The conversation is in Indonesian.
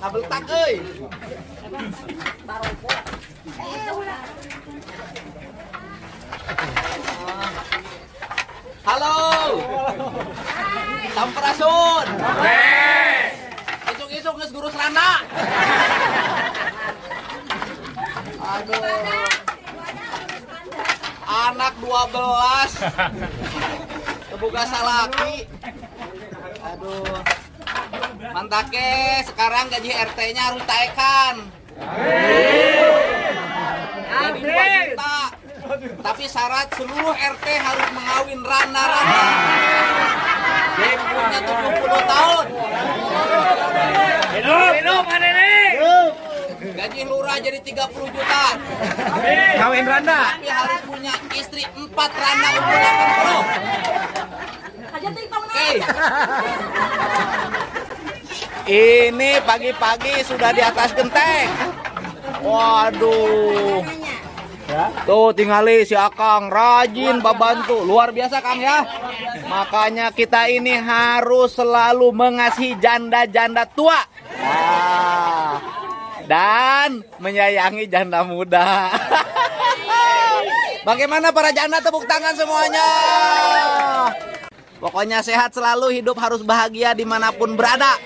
Ngabeltak euy. Halo. Sampurasun. Isuk-isuk geus guru serana. Aduh. Anak 12. Boga salaki. Aduh. Mantake sekarang gaji RT-nya harus ditaikkan. Jadi 2 juta. Tapi syarat seluruh RT harus mengawin Rana-Rana. Dia umurnya 70 tahun. Hidup, Nenek. Gaji lurah jadi 30 juta. Kawin Randa. Tapi harus punya istri 4 Rana umur 80. Oke. Ini pagi-pagi sudah di atas genteng. Waduh. Tuh tinggali si Akang rajin babantu. Luar biasa Kang ya. Makanya kita ini harus selalu mengasihi janda-janda tua. Nah, dan menyayangi janda muda. Bagaimana para janda, tepuk tangan semuanya. Pokoknya sehat selalu, hidup harus bahagia dimanapun berada.